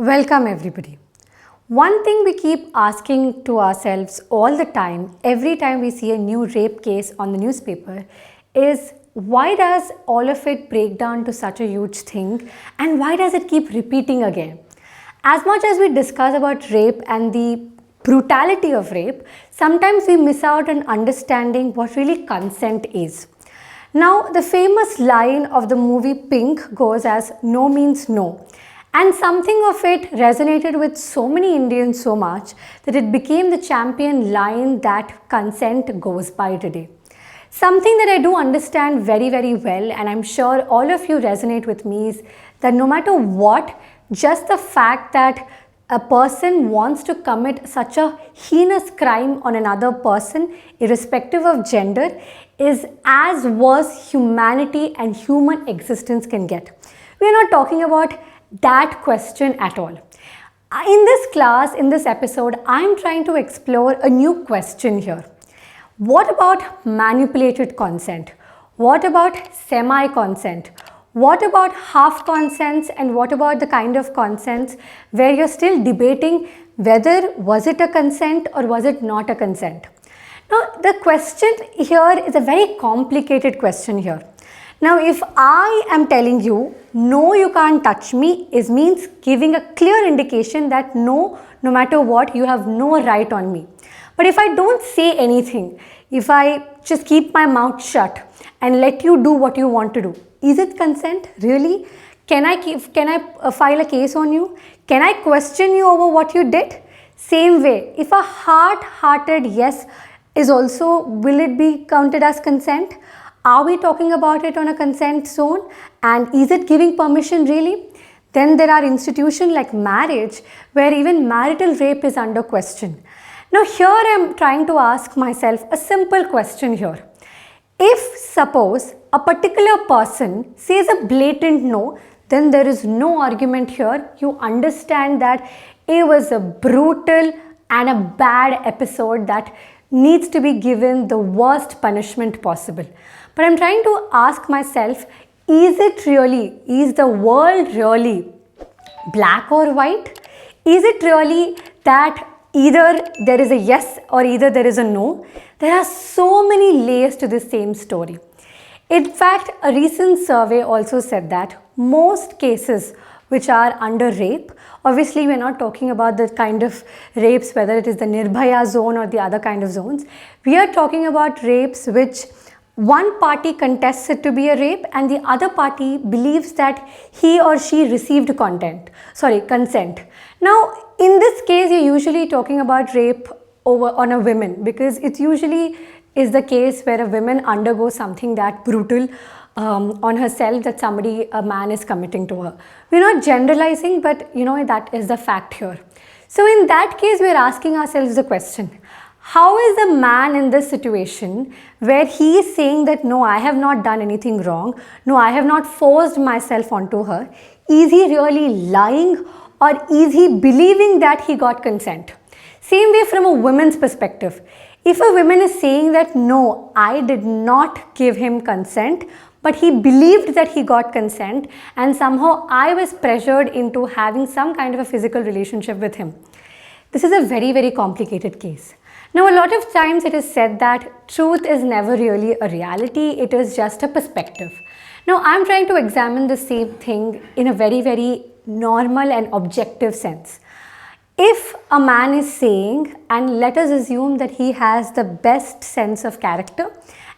Welcome everybody. One thing we keep asking to ourselves all the time, every time we see a new rape case on the newspaper, is why does all of it break down to such a huge thing and why does it keep repeating again? As much as we discuss about rape and the brutality of rape, sometimes we miss out on understanding what really consent is. Now, the famous line of the movie Pink goes as "no means no." And something of it resonated with so many Indians so much that it became the champion line that consent goes by today. Something that I do understand very, very well, and I'm sure all of you resonate with me, is that no matter what, just the fact that a person wants to commit such a heinous crime on another person, irrespective of gender, is as worse humanity and human existence can get. We are not talking about that question at all. In this class, in this episode, I'm trying to explore a new question here. What about manipulated consent? What about semi-consent? What about half consents, and what about the kind of consents where you're still debating whether was it a consent or was it not a consent? Now, the question here is a very complicated question here. Now, if I am telling you, no, you can't touch me, it means giving a clear indication that no matter what, you have no right on me. But if I don't say anything, if I just keep my mouth shut and let you do what you want to do, is it consent? Really? Can I file a case on you? Can I question you over what you did? Same way, if a heart-hearted yes is also, will it be counted as consent? Are we talking about it on a consent zone? And is it giving permission really? Then there are institutions like marriage where even marital rape is under question. Now here I am trying to ask myself a simple question here. If suppose a particular person says a blatant no, then there is no argument here. You understand that it was a brutal and a bad episode that needs to be given the worst punishment possible. But I'm trying to ask myself, is it really, is the world really black or white? Is it really that either there is a yes or either there is a no? There are so many layers to this same story. In fact, a recent survey also said that most cases which are under rape, obviously we're not talking about the kind of rapes, whether it is the Nirbhaya zone or the other kind of zones. We are talking about rapes which one party contests it to be a rape and the other party believes that he or she received consent. Now, in this case, you're usually talking about rape on a woman, because it usually is the case where a woman undergoes something that brutal on herself that a man is committing to her. We're not generalizing, but that is the fact here. So in that case, we're asking ourselves the question, how is the man in this situation where he is saying that no, I have not done anything wrong, no, I have not forced myself onto her, is he really lying or is he believing that he got consent? Same way from a woman's perspective. If a woman is saying that no, I did not give him consent, but he believed that he got consent and somehow I was pressured into having some kind of a physical relationship with him. This is a very, very complicated case. Now, a lot of times it is said that truth is never really a reality, it is just a perspective. Now, I'm trying to examine the same thing in a very, very normal and objective sense. If a man is saying, and let us assume that he has the best sense of character,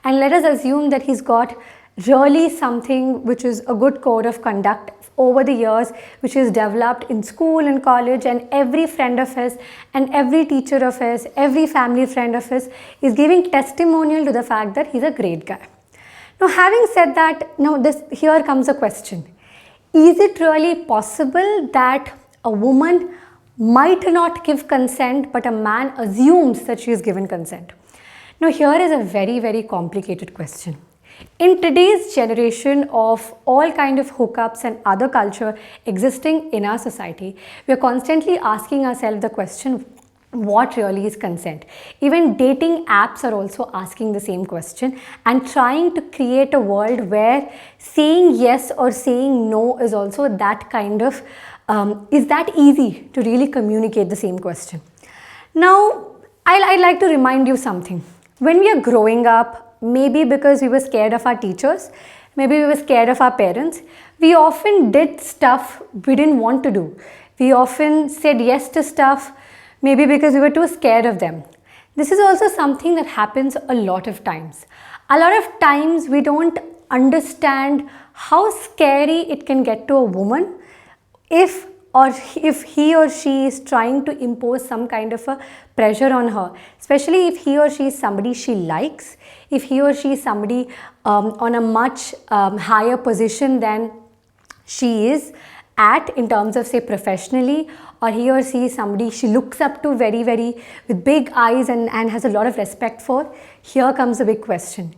and let us assume that he's got really something which is a good code of conduct over the years, which is developed in school and college, and every friend of his and every teacher of his, every family friend of his is giving testimonial to the fact that he's a great guy. Now, having said that, here comes a question. Is it really possible that a woman might not give consent, but a man assumes that she is given consent? Now, here is a very, very complicated question. In today's generation of all kind of hookups and other culture existing in our society, we are constantly asking ourselves the question, what really is consent? Even dating apps are also asking the same question and trying to create a world where saying yes or saying no is also that kind of Is that easy to really communicate the same question? Now, I'd like to remind you something. When we are growing up, maybe because we were scared of our teachers, maybe we were scared of our parents, we often did stuff we didn't want to do. We often said yes to stuff, maybe because we were too scared of them. This is also something that happens a lot of times. A lot of times we don't understand how scary it can get to a woman if he or she is trying to impose some kind of a pressure on her, especially if he or she is somebody she likes, if he or she is somebody on a much higher position than she is at in terms of, say, professionally, or he or she is somebody she looks up to very, very with big eyes and has a lot of respect for. Here comes the big question.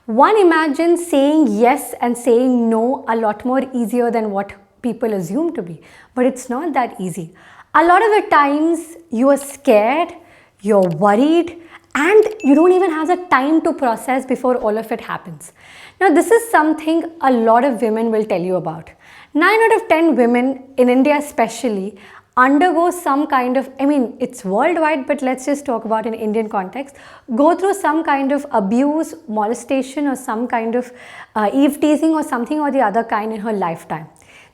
One imagines saying yes and saying no a lot more easier than what people assume to be, but it's not that easy. A lot of the times you are scared, you're worried, and you don't even have the time to process before all of it happens. Now, this is something a lot of women will tell you about. 9 out of 10 women in India especially undergo some kind of, it's worldwide, but let's just talk about in Indian context, go through some kind of abuse, molestation, or some kind of eve teasing or something or the other kind in her lifetime.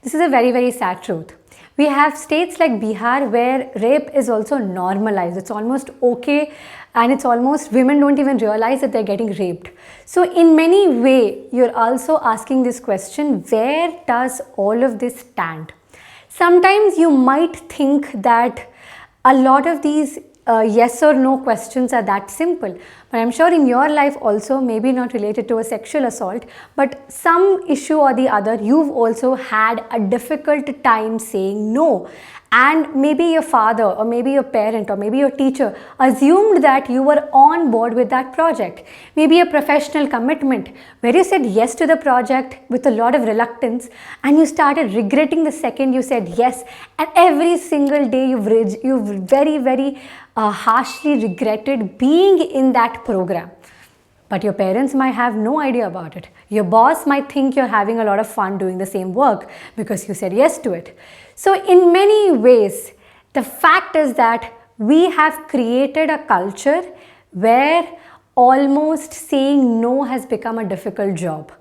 This is a very, very sad truth. We have states like Bihar where rape is also normalized. It's almost okay, and it's almost, women don't even realize that they're getting raped. So in many ways, you're also asking this question, where does all of this stand? Sometimes you might think that a lot of these yes or no questions are that simple, but I'm sure in your life also, maybe not related to a sexual assault, but some issue or the other, you've also had a difficult time saying no. And maybe your father or maybe your parent or maybe your teacher assumed that you were on board with that project. Maybe a professional commitment where you said yes to the project with a lot of reluctance, and you started regretting the second you said yes, and every single day you've very, very harshly regretted being in that program. But your parents might have no idea about it. Your boss might think you're having a lot of fun doing the same work because you said yes to it. So in many ways, the fact is that we have created a culture where almost saying no has become a difficult job.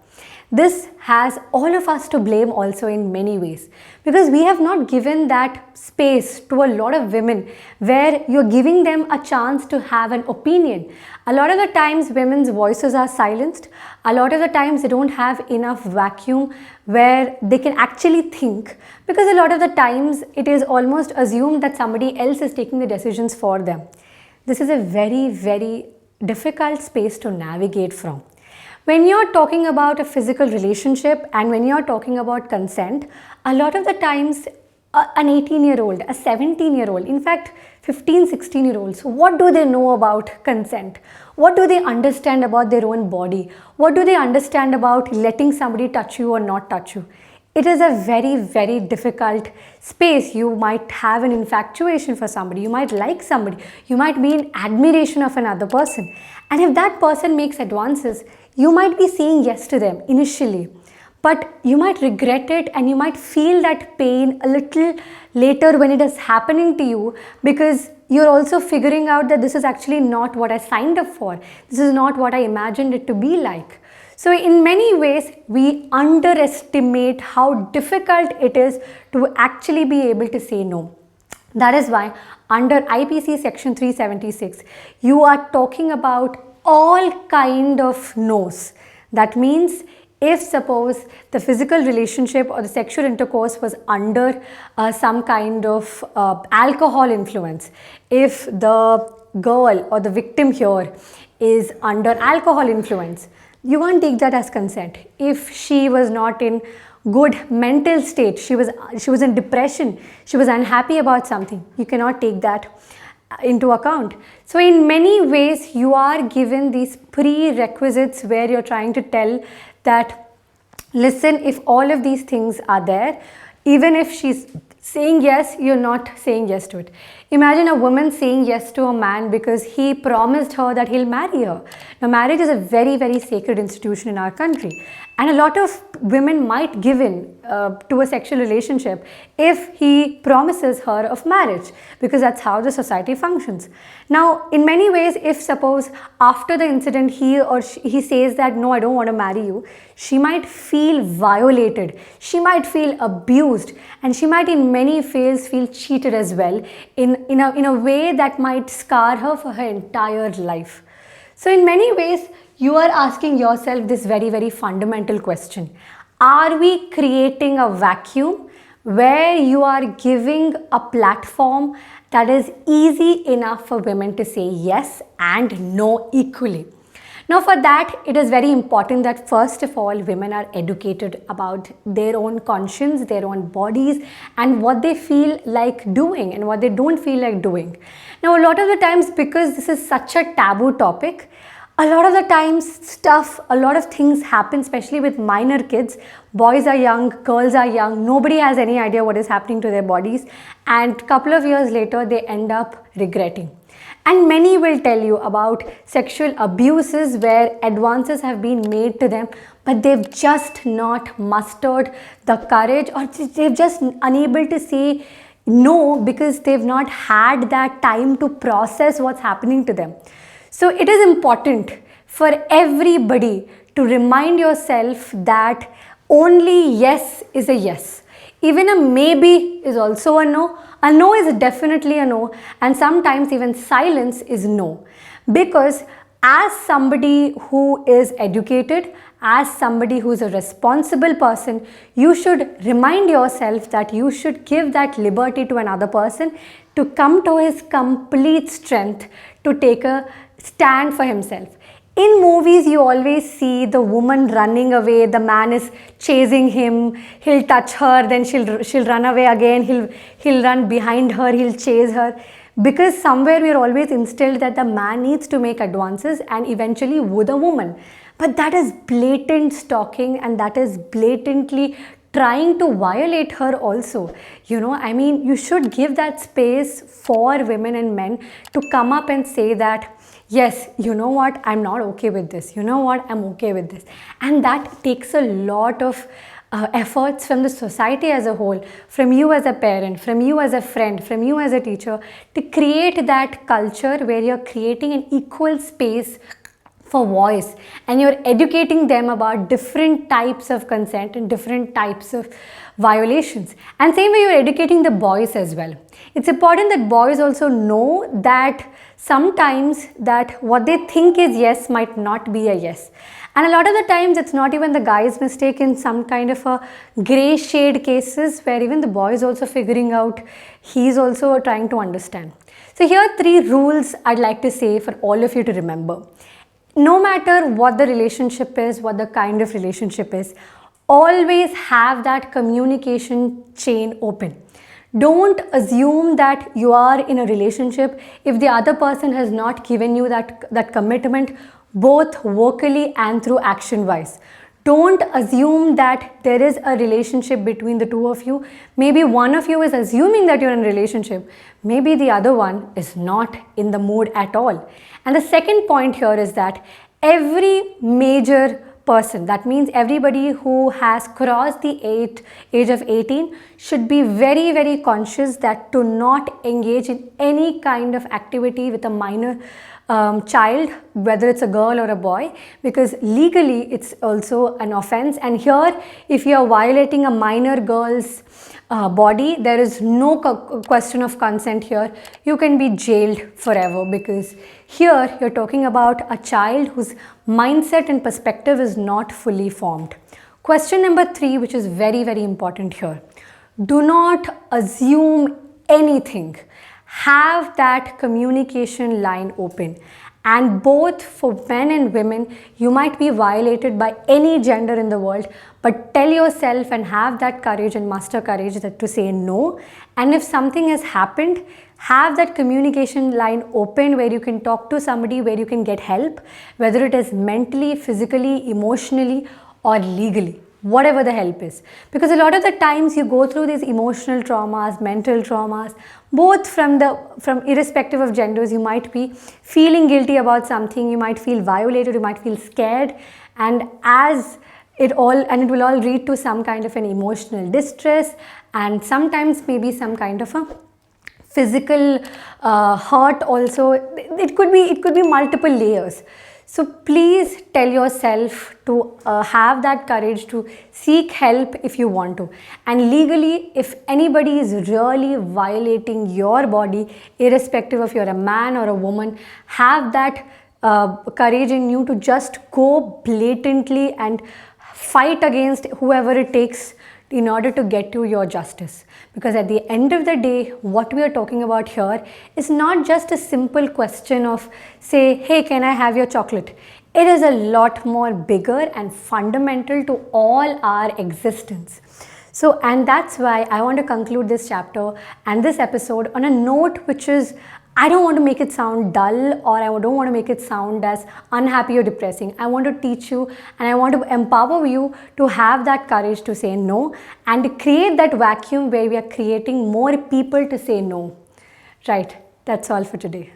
This has all of us to blame also in many ways, because we have not given that space to a lot of women where you're giving them a chance to have an opinion. A lot of the times women's voices are silenced. A lot of the times they don't have enough vacuum where they can actually think, because a lot of the times it is almost assumed that somebody else is taking the decisions for them. This is a very, very difficult space to navigate from. When you're talking about a physical relationship and when you're talking about consent, a lot of the times an 18-year-old, a 17-year-old, in fact 15, 16-year-olds, what do they know about consent? What do they understand about their own body? What do they understand about letting somebody touch you or not touch you? It is a very, very difficult space. You might have an infatuation for somebody, you might like somebody, you might be in admiration of another person. And if that person makes advances, you might be saying yes to them initially, but you might regret it and you might feel that pain a little later when it is happening to you, because you're also figuring out that this is actually not what I signed up for. This is not what I imagined it to be like. So in many ways, we underestimate how difficult it is to actually be able to say no. That is why under IPC section 376, you are talking about all kind of no's. That means if suppose the physical relationship or the sexual intercourse was under some kind of alcohol influence, if the girl or the victim here is under alcohol influence, you can't take that as consent. If she was not in good mental state, she was in depression, she was unhappy about something, you cannot take that into account. So in many ways, you are given these prerequisites where you're trying to tell that, listen, if all of these things are there, even if she's saying yes, you're not saying yes to it. Imagine a woman saying yes to a man because he promised her that he'll marry her. Now, marriage is a very, very sacred institution in our country. And a lot of women might give in to a sexual relationship if he promises her of marriage, because that's how the society functions. Now, in many ways, if suppose after the incident he says that no, I don't want to marry you, she might feel violated, she might feel abused, and she might in many ways feel cheated as well in a way that might scar her for her entire life. So in many ways, you are asking yourself this very, very fundamental question. Are we creating a vacuum where you are giving a platform that is easy enough for women to say yes and no equally? Now, for that, it is very important that first of all, women are educated about their own conscience, their own bodies, and what they feel like doing and what they don't feel like doing. Now, a lot of the times, because this is such a taboo topic, a lot of the times a lot of things happen, especially with minor kids. Boys are young, girls are young, nobody has any idea what is happening to their bodies, and a couple of years later, they end up regretting. And many will tell you about sexual abuses where advances have been made to them, but they've just not mustered the courage, or they've just unable to say no because they've not had that time to process what's happening to them. So it is important for everybody to remind yourself that only yes is a yes. Even a maybe is also a no. A no is definitely a no, and sometimes even silence is no. Because as somebody who is educated, as somebody who is a responsible person, you should remind yourself that you should give that liberty to another person to come to his complete strength to take a stand for himself. In movies, you always see the woman running away, the man is chasing him, he'll touch her, then she'll run away again, he'll run behind her, he'll chase her. Because somewhere we're always instilled that the man needs to make advances and eventually woo the woman. But that is blatant stalking, and that is blatantly trying to violate her also. I mean, you should give that space for women and men to come up and say that, yes, you know what, I'm not okay with this. You know what, I'm okay with this. And that takes a lot of efforts from the society as a whole, from you as a parent, from you as a friend, from you as a teacher, to create that culture where you're creating an equal space for voice, and you're educating them about different types of consent and different types of violations. And same way, you're educating the boys as well. It's important that boys also know that sometimes that what they think is yes might not be a yes. And a lot of the times it's not even the guy's mistake. In some kind of a gray shade cases where even the boy is also figuring out, he's also trying to understand. So here are 3 rules I'd like to say for all of you to remember. No matter what the relationship is, what the kind of relationship is, always have that communication chain open. Don't assume that you are in a relationship if the other person has not given you that commitment, both vocally and through action wise. Don't assume that there is a relationship between the two of you. Maybe one of you is assuming that you're in a relationship. Maybe the other one is not in the mood at all. And the second point here is that every major person, that means everybody who has crossed the age of 18, should be very, very conscious that to not engage in any kind of activity with a minor child, whether it's a girl or a boy, because legally it's also an offense. And here, if you are violating a minor girl's body, there is no question of consent here. You can be jailed forever, because here you're talking about a child whose mindset and perspective is not fully formed. Question number 3, which is very, very important here. Do not assume anything. Have that communication line open. And both for men and women, you might be violated by any gender in the world, but tell yourself and have that courage and muster courage that to say no. And if something has happened, have that communication line open where you can talk to somebody, where you can get help, whether it is mentally, physically, emotionally, or legally. whatever the help is. Because a lot of the times you go through these emotional traumas, mental traumas, both from irrespective of genders. You might be feeling guilty about something, you might feel violated, you might feel scared, and it will all lead to some kind of an emotional distress, and sometimes maybe some kind of a physical hurt also. It could be multiple layers. So please tell yourself to have that courage to seek help if you want to. And legally, if anybody is really violating your body, irrespective of you're a man or a woman, have that courage in you to just go blatantly and fight against whoever it takes in order to get to your justice. Because at the end of the day, what we are talking about here is not just a simple question of say, hey, can I have your chocolate? It is a lot more bigger and fundamental to all our existence. So, and that's why I want to conclude this chapter and this episode on a note which is, I don't want to make it sound dull, or I don't want to make it sound as unhappy or depressing. I want to teach you and I want to empower you to have that courage to say no and to create that vacuum where we are creating more people to say no. Right, that's all for today.